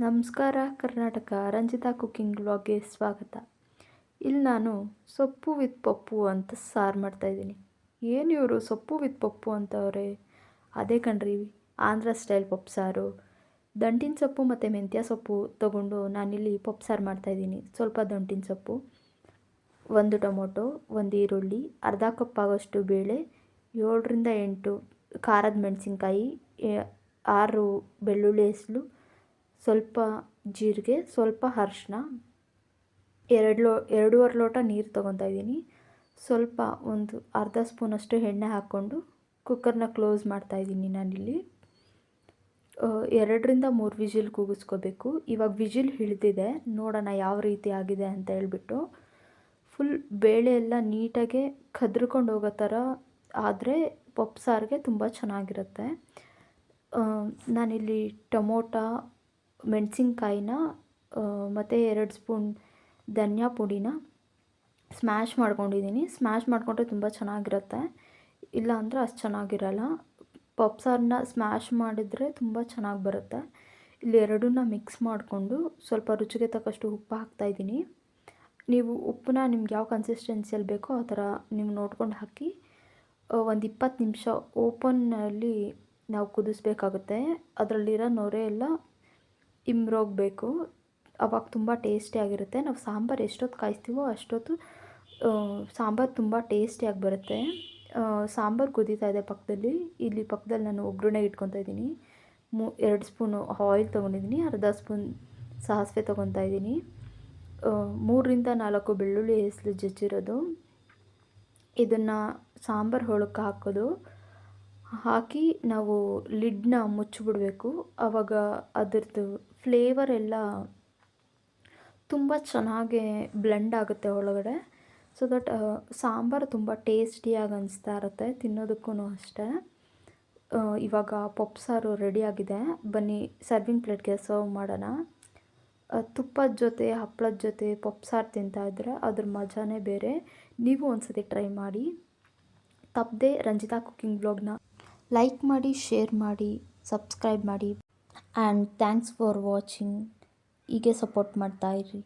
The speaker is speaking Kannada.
ನಮಸ್ಕಾರ ಕರ್ನಾಟಕ, ರಂಜಿತಾ ಕುಕ್ಕಿಂಗ್ ವ್ಲಾಗ್ಗೆ ಸ್ವಾಗತ. ಇಲ್ಲಿ ನಾನು ಸೊಪ್ಪು ವಿತ್ ಪಪ್ಪು ಅಂತ ಸಾರು ಮಾಡ್ತಾಯಿದ್ದೀನಿ. ಏನು ಇವರು ಸೊಪ್ಪು ವಿತ್ ಪಪ್ಪು ಅಂತವ್ರೆ? ಅದೇ ಕಣ್ರಿ, ಆಂಧ್ರ ಸ್ಟೈಲ್ ಪಪ್ಪು ಸಾರು. ದಂಟಿನ ಸೊಪ್ಪು ಮತ್ತು ಮೆಂತ್ಯ ಸೊಪ್ಪು ತೊಗೊಂಡು ನಾನಿಲ್ಲಿ ಪಪ್ಪು ಸಾರು ಮಾಡ್ತಾಯಿದ್ದೀನಿ. ಸ್ವಲ್ಪ ದಂಟಿನ ಸೊಪ್ಪು, 1 ಟೊಮೊಟೊ, 1 ಈರುಳ್ಳಿ, ಅರ್ಧ ಕಪ್ ಆಗೋಷ್ಟು ಬೇಳೆ, 7ರಿಂದ 8 ಖಾರದ ಮೆಣಸಿನ್ಕಾಯಿ, 6 ಬೆಳ್ಳುಳ್ಳಿ ಹೆಸಳು, ಸ್ವಲ್ಪ ಜೀರಿಗೆ, ಸ್ವಲ್ಪ ಅರಿಶಿನ, 2.5 ಲೋಟ ನೀರು ತೊಗೊತಾ ಇದ್ದೀನಿ. ಸ್ವಲ್ಪ ಒಂದು ಅರ್ಧ ಸ್ಪೂನಷ್ಟು ಎಣ್ಣೆ ಹಾಕ್ಕೊಂಡು ಕುಕ್ಕರ್ನ ಕ್ಲೋಸ್ ಮಾಡ್ತಾಯಿದ್ದೀನಿ. ನಾನಿಲ್ಲಿ 2ರಿಂದ 3 ವಿಜಿಲ್ ಕೂಗಿಸ್ಕೋಬೇಕು. ಇವಾಗ ವಿಜಿಲ್ ಹಿಡಿದಿದೆ, ನೋಡೋಣ ಯಾವ ರೀತಿ ಆಗಿದೆ ಅಂತ ಹೇಳ್ಬಿಟ್ಟು. ಫುಲ್ ಬೇಳೆ ಎಲ್ಲ ನೀಟಾಗೆ ಕದ್ರಿಕೊಂಡು ಹೋಗೋ ಥರ ಆದರೆ ಪಪ್ಪು ಸಾರಿಗೆ ತುಂಬ ಚೆನ್ನಾಗಿರುತ್ತೆ. ನಾನಿಲ್ಲಿ ಟೊಮೊಟೊ, ಮೆಣಸಿನ್ಕಾಯಿನ ಮತ್ತು 2 ಸ್ಪೂನ್ ಧನಿಯಾ ಪುಡಿನ ಸ್ಮ್ಯಾಶ್ ಮಾಡ್ಕೊಂಡಿದ್ದೀನಿ. ಸ್ಮ್ಯಾಶ್ ಮಾಡಿಕೊಂಡ್ರೆ ತುಂಬ ಚೆನ್ನಾಗಿರುತ್ತೆ, ಇಲ್ಲ ಅಂದರೆ ಅಷ್ಟು ಚೆನ್ನಾಗಿರಲ್ಲ. ಪಪ್ಪು ಸಾರನ್ನ ಸ್ಮ್ಯಾಶ್ ಮಾಡಿದರೆ ತುಂಬ ಚೆನ್ನಾಗಿ ಬರುತ್ತೆ. ಇಲ್ಲಿ ಎರಡನ್ನ ಮಿಕ್ಸ್ ಮಾಡಿಕೊಂಡು ಸ್ವಲ್ಪ ರುಚಿಗೆ ತಕ್ಕಷ್ಟು ಉಪ್ಪು ಹಾಕ್ತಾಯಿದ್ದೀನಿ. ನೀವು ಉಪ್ಪನ್ನ ನಿಮ್ಗೆ ಯಾವ ಕನ್ಸಿಸ್ಟೆನ್ಸಿಯಲ್ಲಿ ಬೇಕೋ ಆ ಥರ ನೀವು ನೋಡ್ಕೊಂಡು ಹಾಕಿ ಒಂದು 20 ನಿಮಿಷ ಓಪನ್ನಲ್ಲಿ ನಾವು ಕುದಿಸ್ಬೇಕಾಗುತ್ತೆ. ಅದರಲ್ಲಿರೋ ನೊರೆ ಎಲ್ಲ ಇಮ್ರೋಗಬೇಕು, ಅವಾಗ ತುಂಬ ಟೇಸ್ಟಿಯಾಗಿರುತ್ತೆ. ನಾವು ಸಾಂಬಾರು ಎಷ್ಟೊತ್ತು ಕಾಯಿಸ್ತೀವೋ ಅಷ್ಟೊತ್ತು ಸಾಂಬಾರು ತುಂಬ ಟೇಸ್ಟಿಯಾಗಿ ಬರುತ್ತೆ. ಸಾಂಬಾರು ಕುದೀತಾ ಇದೆ ಪಕ್ಕದಲ್ಲಿ. ಇಲ್ಲಿ ಪಕ್ಕದಲ್ಲಿ ನಾನು ಒಗ್ಗರಣೆಗೆ ಇಟ್ಕೊತಾ ಇದ್ದೀನಿ. 2 ಸ್ಪೂನು ಆಯಿಲ್ ತೊಗೊಂಡಿದ್ದೀನಿ, ಅರ್ಧ ಸ್ಪೂನ್ ಸಾಸಿವೆ ತೊಗೊತಾ ಇದ್ದೀನಿ, 3ರಿಂದ 4 ಬೆಳ್ಳುಳ್ಳಿ ಹೆಸಳು ಜಜ್ಜಿರೋದು. ಇದನ್ನು ಸಾಂಬಾರು ಹೊಳಕ್ಕೆ ಹಾಕೋದು, ಹಾಕಿ ನಾವು ಲಿಡ್ನ ಮುಚ್ಚಿಬಿಡಬೇಕು. ಆವಾಗ ಅದರದ್ದು ಫ್ಲೇವರ್ ಎಲ್ಲ ತುಂಬ ಚೆನ್ನಾಗಿ ಬ್ಲೆಂಡ್ ಆಗುತ್ತೆ ಒಳಗಡೆ. ಸೊ ದಟ್ ಸಾಂಬಾರು ತುಂಬ ಟೇಸ್ಟಿಯಾಗಿ ಅನಿಸ್ತಾ ಇರುತ್ತೆ ತಿನ್ನೋದಕ್ಕೂ ಅಷ್ಟೇ. ಇವಾಗ ಪಪ್ಪು ಸಾರು ರೆಡಿಯಾಗಿದೆ. ಬನ್ನಿ ಸರ್ವಿಂಗ್ ಪ್ಲೇಟ್ಗೆ ಸರ್ವ್ ಮಾಡೋಣ. ತುಪ್ಪದ ಜೊತೆ ಹಪ್ಪಳದ ಜೊತೆ ಪಪ್ಪು ಸಾರು ತಿಂತಾಯಿದ್ರೆ ಅದ್ರ ಮಜಾನೇ ಬೇರೆ. ನೀವು ಒಂದ್ಸತಿ ಟ್ರೈ ಮಾಡಿ. ತಪ್ಪದೆ ರಂಜಿತಾ ಕುಕ್ಕಿಂಗ್ ಬ್ಲಾಗ್ನ ಲೈಕ್ ಮಾಡಿ, ಶೇರ್ ಮಾಡಿ, ಸಬ್ಸ್ಕ್ರೈಬ್ ಮಾಡಿ. And thanks for watching. ಹೀಗೆ ಸಪೋರ್ಟ್ ಮಾಡ್ತಾಯಿರಿ.